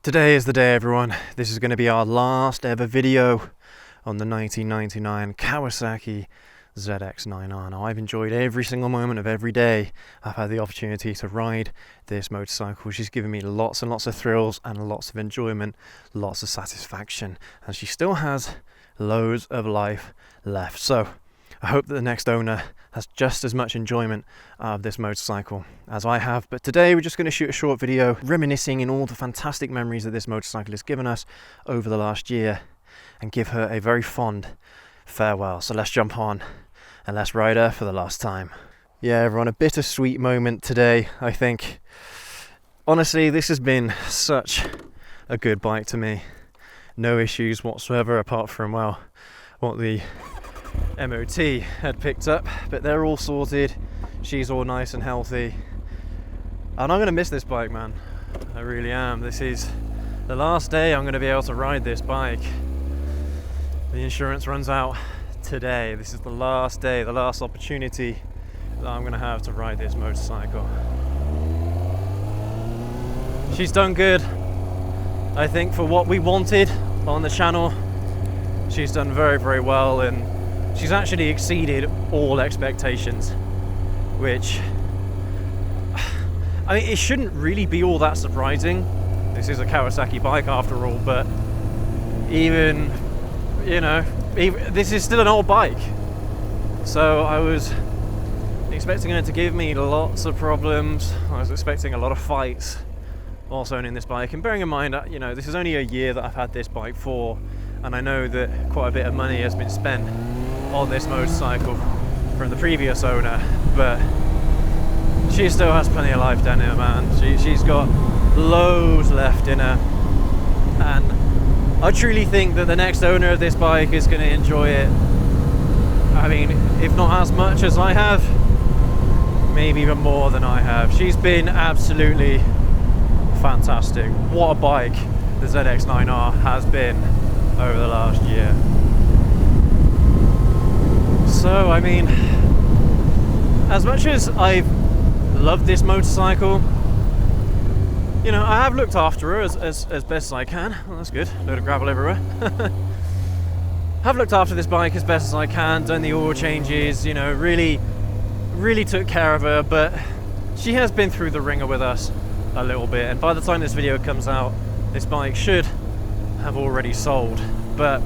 Today is the day, everyone. This is going to be our last ever video on the 1999 Kawasaki ZX-9R. Now, I've enjoyed every single moment of every day I've had the opportunity to ride this motorcycle. She's given me lots and lots of thrills and lots of enjoyment, lots of satisfaction, and she still has loads of life left. So I hope that the next owner has just as much enjoyment out of this motorcycle as I have. But today we're just going to shoot a short video reminiscing in all the fantastic memories that this motorcycle has given us over the last year and give her a very fond farewell. So let's jump on and let's ride her for the last time. Yeah, everyone, a bittersweet moment today, I think. Honestly, this has been such a good bike to me. No issues whatsoever apart from, well, what the MOT had picked up, but they're all sorted. She's all nice and healthy, and I'm gonna miss this bike, man. I really am. This is the last day I'm gonna be able to ride this bike. The insurance runs out today. This is the last day, the last opportunity that I'm gonna have to ride this motorcycle. She's done good, I think, for what we wanted on the channel. She's done very, very well, and she's actually exceeded all expectations, which, I mean, it shouldn't really be all that surprising. This is a Kawasaki bike after all, but even, you know, this is still an old bike. So I was expecting her to give me lots of problems. I was expecting a lot of fights whilst owning this bike. And bearing in mind, you know, this is only a year that I've had this bike for, and I know that quite a bit of money has been spent on this motorcycle from the previous owner, but she still has plenty of life down here, man. She's got loads left in her, and I truly think that the next owner of this bike is going to enjoy it. I mean, if not as much as I have, maybe even more than I have. She's been absolutely fantastic. What a bike the ZX-9R has been over the last year. So, I mean, as much as I've loved this motorcycle, you know, I have looked after her as best as I can. Well, that's good. Load of gravel everywhere. Have looked after this bike as best as I can, done the oil changes, you know, really took care of her, but she has been through the ringer with us a little bit, and by the time this video comes out, this bike should have already sold. But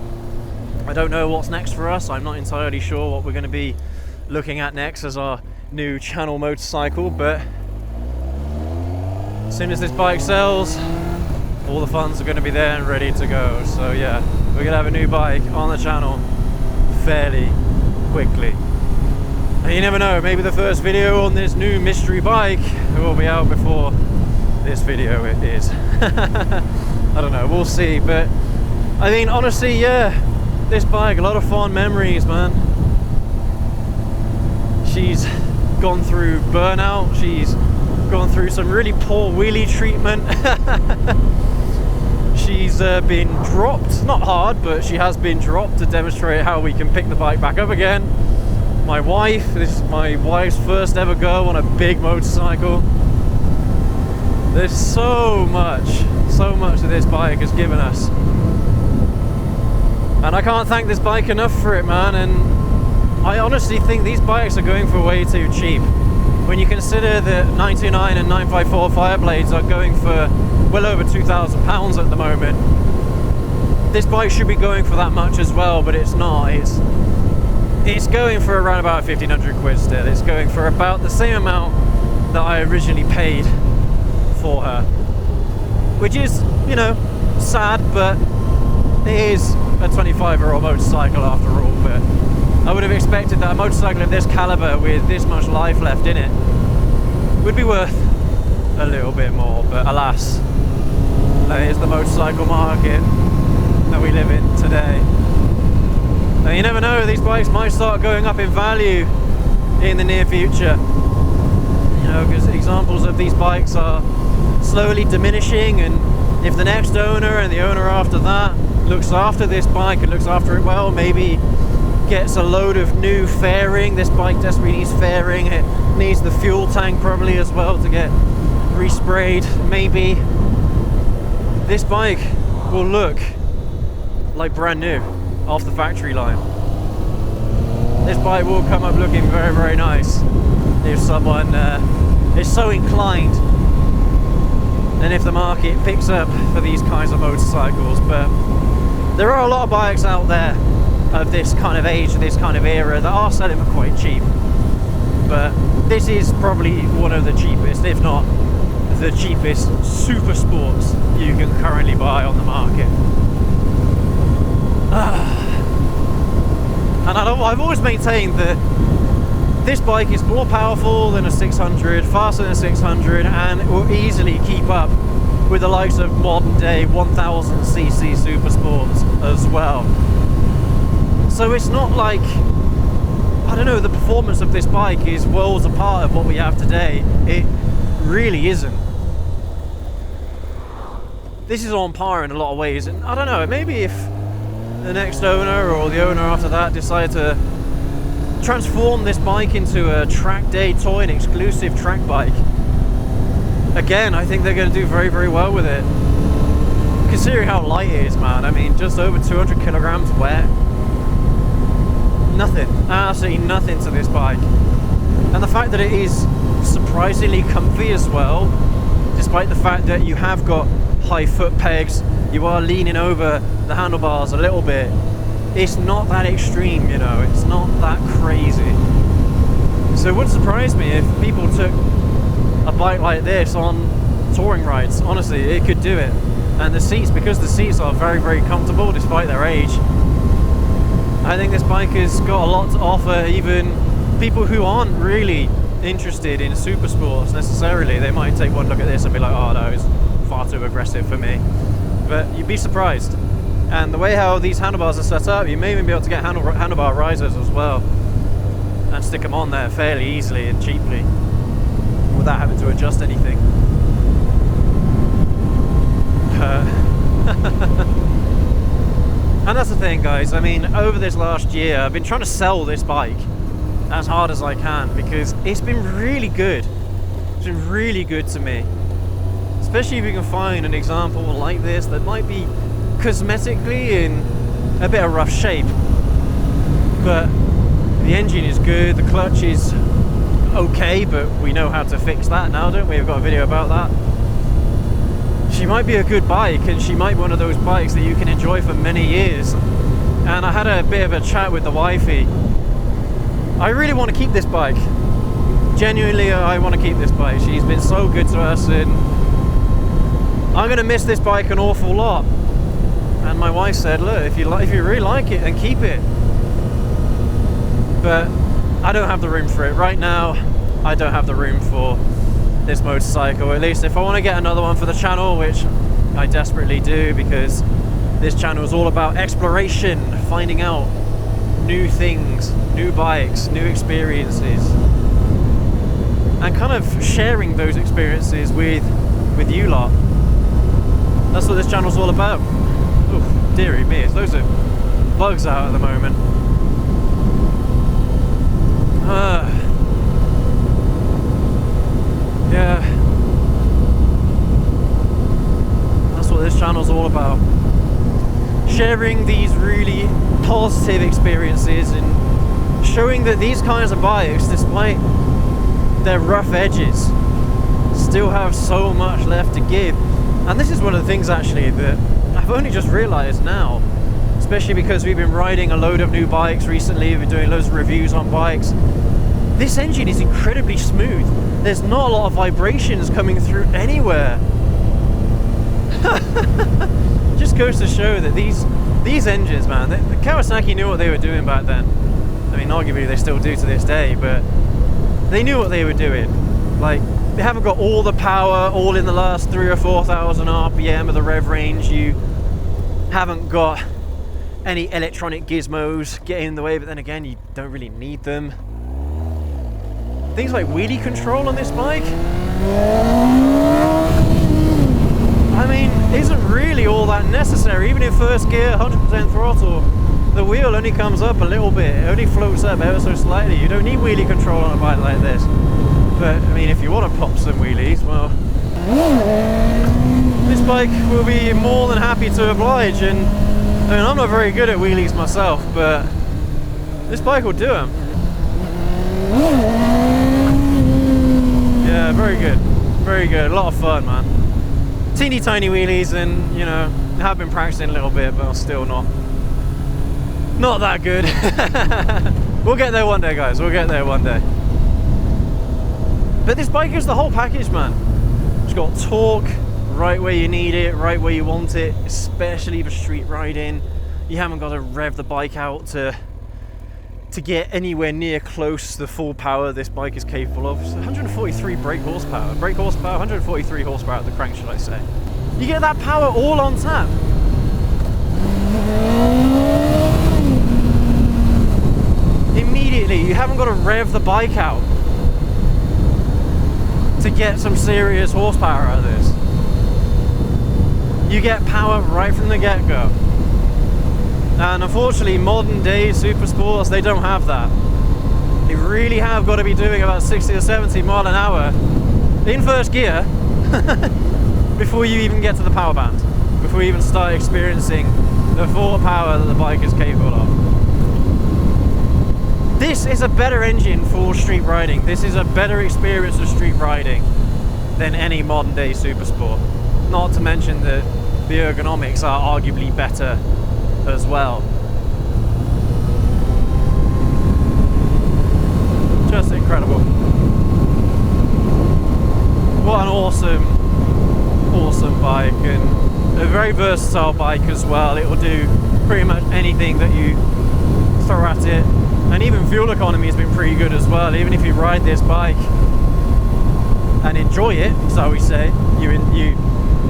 I don't know what's next for us. I'm not entirely sure what we're going to be looking at next as our new channel motorcycle, but as soon as this bike sells, all the funds are going to be there and ready to go. So yeah, we're going to have a new bike on the channel fairly quickly. And you never know, maybe the first video on this new mystery bike will be out before this video is. I don't know, we'll see. But I mean, honestly, yeah, this bike, a lot of fond memories, man. She's gone through burnout, she's gone through some really poor wheelie treatment. She's been dropped, not hard, but she has been dropped to demonstrate how we can pick the bike back up again. My wife, this is my wife's first ever go on a big motorcycle. There's so much that this bike has given us. And I can't thank this bike enough for it, man. And I honestly think these bikes are going for way too cheap. When you consider that 99 and 954 Fireblades are going for well over £2,000 at the moment, this bike should be going for that much as well, but it's not. It's going for around about 1,500 quid still. It's going for about the same amount that I originally paid for her, which is, you know, sad, but it is a 25-year-old motorcycle after all. But I would have expected that a motorcycle of this caliber with this much life left in it would be worth a little bit more, but alas, that is the motorcycle market that we live in today. And you never know, these bikes might start going up in value in the near future, you know, because examples of these bikes are slowly diminishing, and if the next owner and the owner after that looks after this bike and looks after it well, maybe gets a load of new fairing. This bike desperately needs fairing. It needs the fuel tank probably as well to get resprayed. Maybe this bike will look like brand new off the factory line. This bike will come up looking very, very nice if someone is so inclined, and if the market picks up for these kinds of motorcycles. But there are a lot of bikes out there of this kind of age, this kind of era, that are selling for quite cheap. But this is probably one of the cheapest, if not the cheapest super sports you can currently buy on the market. And I've always maintained that this bike is more powerful than a 600, faster than a 600, and will easily keep up with the likes of modern day 1000cc super sports as well. So it's not like, I don't know, the performance of this bike is worlds apart of what we have today. It really isn't. This is on par in a lot of ways, and I don't know, maybe if the next owner or the owner after that decide to transform this bike into a track day toy, an exclusive track bike, again, I think they're going to do very, very well with it. Considering how light it is, man. I mean, just over 200 kilograms wet. Nothing, absolutely nothing to this bike. And the fact that it is surprisingly comfy as well, despite the fact that you have got high foot pegs, you are leaning over the handlebars a little bit. It's not that extreme, you know, it's not that crazy. So it wouldn't surprise me if people took a bike like this on touring rides. Honestly, it could do it. And the seats, because the seats are very, very comfortable despite their age, I think this bike has got a lot to offer even people who aren't really interested in super sports necessarily. They might take one look at this and be like, oh no, it's far too aggressive for me. But you'd be surprised. And the way how these handlebars are set up, you may even be able to get handlebar risers as well and stick them on there fairly easily and cheaply without having to adjust anything. And that's the thing, guys. I mean, over this last year I've been trying to sell this bike as hard as I can because it's been really good. It's been really good to me, especially if you can find an example like this that might be cosmetically in a bit of rough shape, but the engine is good, the clutch is okay, but we know how to fix that now, don't we? We've got a video about that. She might be a good bike, and she might be one of those bikes that you can enjoy for many years. And I had a bit of a chat with the wifey. I really want to keep this bike. Genuinely, I want to keep this bike. She's been so good to us, and I'm going to miss this bike an awful lot. And my wife said, look, if you really like it, then keep it. But I don't have the room for it. Right now, I don't have the room for this motorcycle. At least if I want to get another one for the channel, which I desperately do, because this channel is all about exploration, finding out new things, new bikes, new experiences, and kind of sharing those experiences with you lot. That's what this channel's all about. Oh, dearie me, there's loads of bugs out at the moment. Yeah, that's what this channel's all about. Sharing these really positive experiences and showing that these kinds of bikes, despite their rough edges, still have so much left to give. And this is one of the things actually that I've only just realized now, especially because we've been riding a load of new bikes recently, we've been doing loads of reviews on bikes. This engine is incredibly smooth. There's not a lot of vibrations coming through anywhere. Just goes to show that these engines, man, the Kawasaki knew what they were doing back then. I mean, arguably they still do to this day, but they knew what they were doing. Like, they haven't got all the power all in the last 3,000 or 4,000 RPM of the rev range. You haven't got any electronic gizmos getting in the way, but then again, you don't really need them. Things like wheelie control on this bike, I mean, isn't really all that necessary. Even in first gear, 100% throttle, the wheel only comes up a little bit. It only floats up ever so slightly. You don't need wheelie control on a bike like this. But, I mean, if you want to pop some wheelies, well, this bike will be more than happy to oblige. And I mean, I'm not very good at wheelies myself, but this bike will do them. Yeah, very good, very good. A lot of fun, man. Teeny tiny wheelies, and you know, I have been practicing a little bit, but I'm still not that good. We'll get there one day, guys. We'll get there one day. But this bike is the whole package, man. It's got torque right where you need it, right where you want it, especially for street riding. You haven't got to rev the bike out to get anywhere near close to the full power this bike is capable of. It's 143 brake horsepower, 143 horsepower at the crank, should I say. You get that power all on tap. Immediately, you haven't got to rev the bike out to get some serious horsepower out of this. You get power right from the get-go. And unfortunately, modern day super sports, they don't have that. You really have got to be doing about 60 or 70 mile an hour in first gear before you even get to the power band, before you even start experiencing the full power that the bike is capable of. This is a better engine for street riding. This is a better experience of street riding than any modern day super sport. Not to mention that the ergonomics are arguably better as well. Just incredible. What an awesome bike, and a very versatile bike as well. It will do pretty much anything that you throw at it, and even fuel economy has been pretty good as well. Even if you ride this bike and enjoy it, so we say, you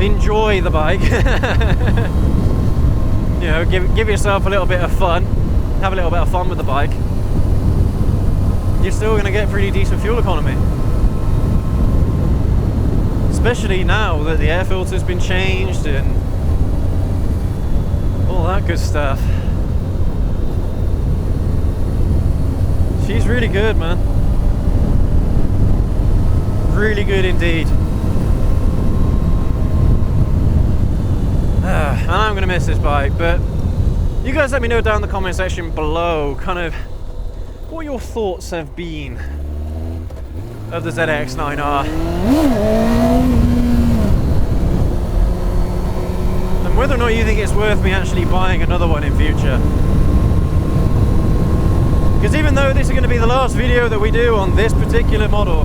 enjoy the bike. You know, give yourself a little bit of fun, have a little bit of fun with the bike. You're still going to get pretty decent fuel economy. Especially now that the air filter's been changed and all that good stuff. She's really good, man. Really good indeed. And I'm going to miss this bike, but you guys let me know down in the comment section below kind of what your thoughts have been of the ZX-9R. And whether or not you think it's worth me actually buying another one in future. Because even though this is going to be the last video that we do on this particular model,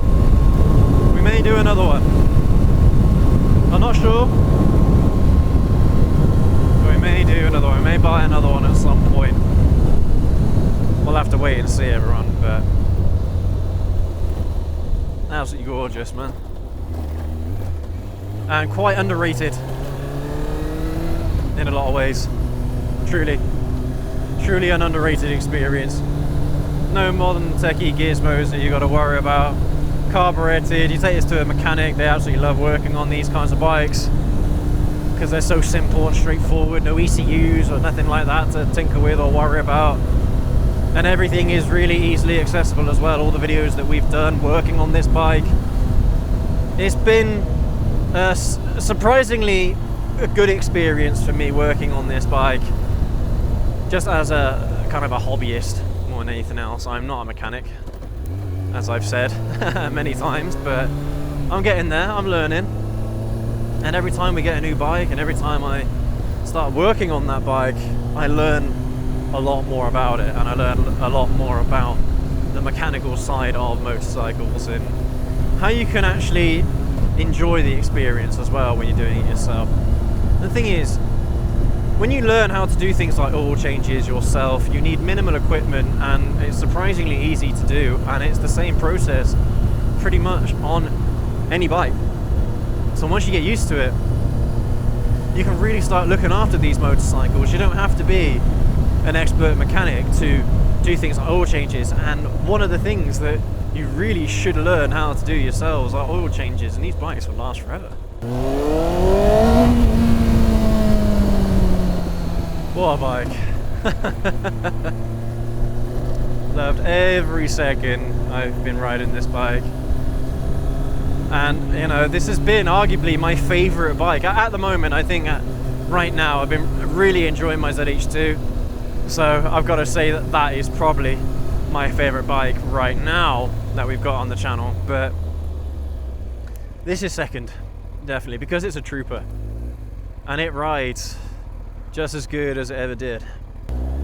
we may do another one. I'm not sure. But we may do another one. We may buy another one at some point. We'll have to wait and see, everyone. But absolutely gorgeous, man. And quite underrated in a lot of ways. Truly an underrated experience. No modern techie gizmos that you got to worry about. Carbureted. You take this to a mechanic, they absolutely love working on these kinds of bikes because they're so simple and straightforward. No ECUs or nothing like that to tinker with or worry about. And everything is really easily accessible as well. All the videos that we've done working on this bike, it's been a surprisingly a good experience for me working on this bike, just as a kind of a hobbyist more than anything else. I'm not a mechanic, as I've said many times, but I'm getting there, I'm learning. And every time we get a new bike and every time I start working on that bike, I learn a lot more about it, and I learn a lot more about the mechanical side of motorcycles and how you can actually enjoy the experience as well when you're doing it yourself. The thing is, when you learn how to do things like oil changes yourself, you need minimal equipment, and it's surprisingly easy to do, and it's the same process pretty much on any bike. So once you get used to it, you can really start looking after these motorcycles. You don't have to be an expert mechanic to do things like oil changes, and one of the things that you really should learn how to do yourselves are oil changes, and these bikes will last forever. What a bike. Loved every second I've been riding this bike. And you know, this has been arguably my favorite bike at the moment. I think right now I've been really enjoying my ZH2, so I've got to say that that is probably my favorite bike right now that we've got on the channel. But this is second, definitely, because it's a trooper and it rides just as good as it ever did.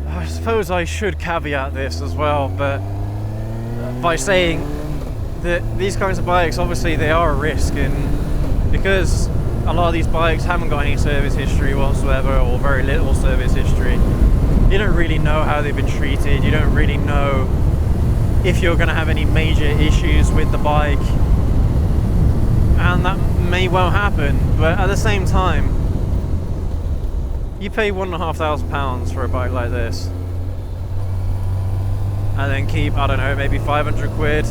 I suppose I should caveat this as well, but by saying that these kinds of bikes, obviously they are a risk, and because a lot of these bikes haven't got any service history whatsoever, or very little service history, you don't really know how they've been treated. You don't really know if you're going to have any major issues with the bike, and that may well happen. But at the same time, you pay £1,500 for a bike like this, and then keep, I don't know, maybe 500 quid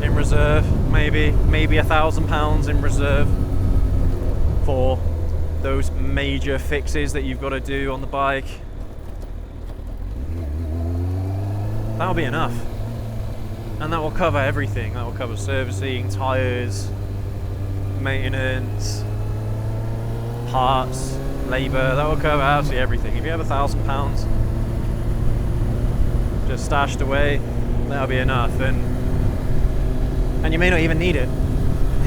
in reserve, maybe £1,000 in reserve for those major fixes that you've got to do on the bike. That'll be enough, and that will cover everything. That will cover servicing, tyres, maintenance, parts, labour. That will cover absolutely everything. If you have £1,000 just stashed away, that'll be enough, and you may not even need it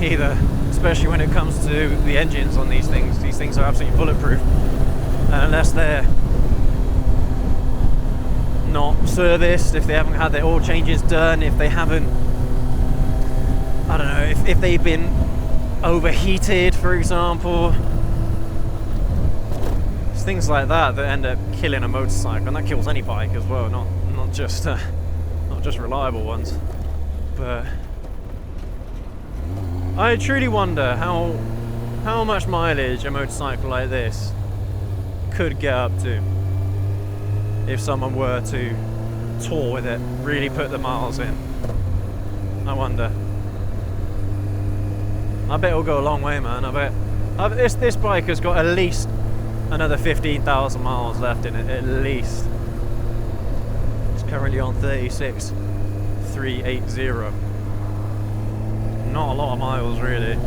either, especially when it comes to the engines on these things. These things are absolutely bulletproof, and unless they're not serviced, if they haven't had their oil changes done, if they haven't, I don't know, if they've been overheated, for example, it's things like that that end up killing a motorcycle, and that kills any bike as well, not just reliable ones. But I truly wonder how much mileage a motorcycle like this could get up to if someone were to tour with it, really put the miles in. I wonder. I bet it'll go a long way, man. I bet this bike has got at least another 15,000 miles left in it, at least. It's currently on 36,380. Not a lot of miles, really.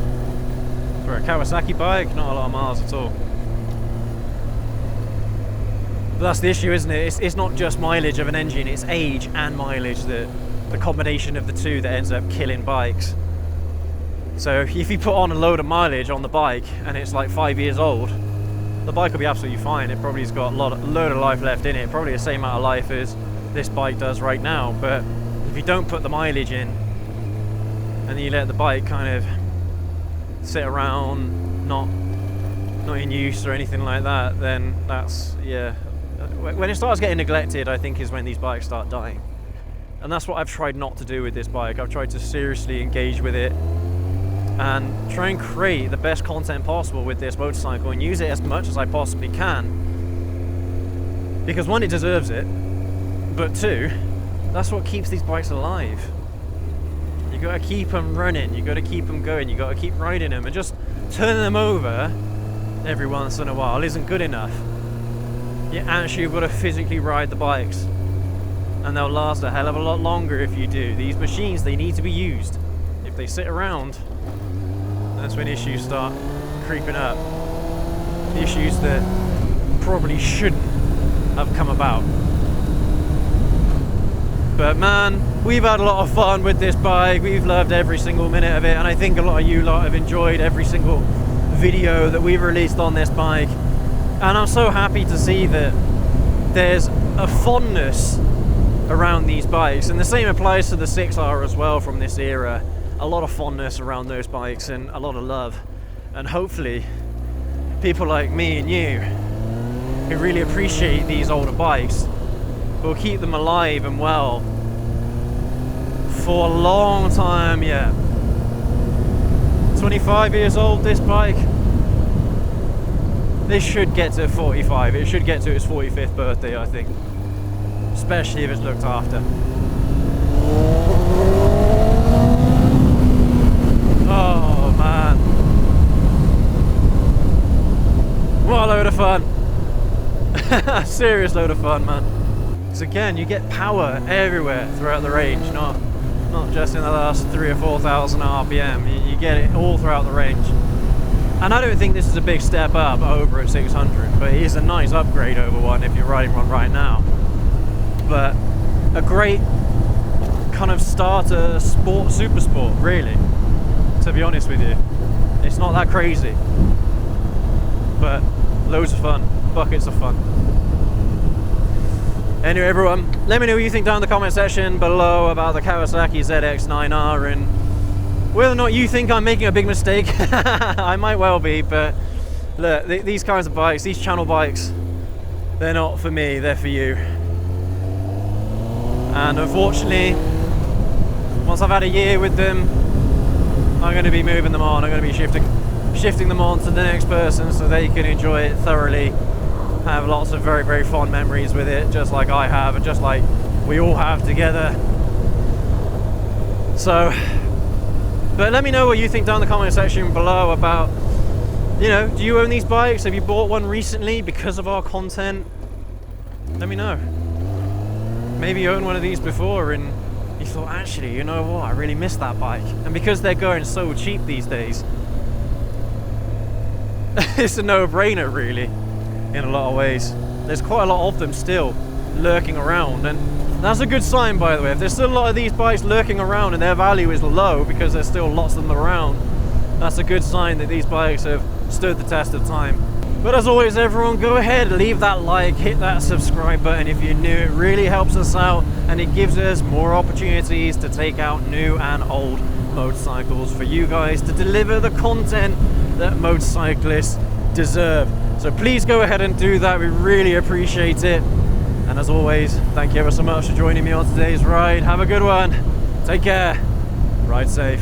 For a Kawasaki bike, not a lot of miles at all. But that's the issue, isn't it? It's not just mileage of an engine, it's age and mileage, the combination of the two that ends up killing bikes. So if you put on a load of mileage on the bike and it's like 5 years old, the bike will be absolutely fine. It probably has got a load of life left in it, probably the same amount of life as this bike does right now. But if you don't put the mileage in and you let the bike kind of sit around, not in use or anything like that, then that's, yeah. When it starts getting neglected, I think is when these bikes start dying. And that's what I've tried not to do with this bike. I've tried to seriously engage with it and try and create the best content possible with this motorcycle and use it as much as I possibly can. Because one, it deserves it, but two, that's what keeps these bikes alive. You gotta keep them running, you gotta keep them going, you gotta keep riding them, and just turning them over every once in a while isn't good enough. You actually got to physically ride the bikes, and they'll last a hell of a lot longer if you do. These machines, they need to be used. If they sit around, that's when issues start creeping up. Issues that probably shouldn't have come about. But man, we've had a lot of fun with this bike. We've loved every single minute of it, and I think a lot of you lot have enjoyed every single video that we've released on this bike. And I'm so happy to see that there's a fondness around these bikes, and the same applies to the 6R as well from this era. A lot of fondness around those bikes and a lot of love, and hopefully people like me and you who really appreciate these older bikes will keep them alive and well for a long time yet. 25 years old, this bike. This should get to 45. It should get to its 45th birthday, I think. Especially if it's looked after. Oh man. What a load of fun. Serious load of fun, man. Because again, you get power everywhere throughout the range, not not just in the last 3,000 or 4,000 RPM. You get it all throughout the range. And I don't think this is a big step up over a 600, but it is a nice upgrade over one if you're riding one right now. But a great kind of starter sport, super sport, really, to be honest with you. It's not that crazy, but loads of fun, buckets of fun. Anyway, everyone, let me know what you think down in the comment section below about the Kawasaki ZX-9R and whether or not you think I'm making a big mistake. I might well be, but look, these kinds of bikes, these channel bikes, they're not for me, they're for you. And unfortunately, once I've had a year with them, I'm going to be moving them on. I'm going to be shifting them on to the next person so they can enjoy it thoroughly. Have lots of very, very fond memories with it, just like I have, and just like we all have together. So, but let me know what you think down in the comment section below about, you know, do you own these bikes? Have you bought one recently because of our content? Let me know. Maybe you owned one of these before and you thought, actually, you know what, I really miss that bike. And because they're going so cheap these days, it's a no-brainer, really, in a lot of ways. There's quite a lot of them still lurking around, and that's a good sign, by the way. If there's still a lot of these bikes lurking around and their value is low because there's still lots of them around, that's a good sign that these bikes have stood the test of time. But as always, everyone, go ahead, leave that like, hit that subscribe button if you're new. It really helps us out and it gives us more opportunities to take out new and old motorcycles for you guys to deliver the content that motorcyclists deserve. So please go ahead and do that. We really appreciate it. And as always, thank you ever so much for joining me on today's ride. Have a good one. Take care. Ride safe.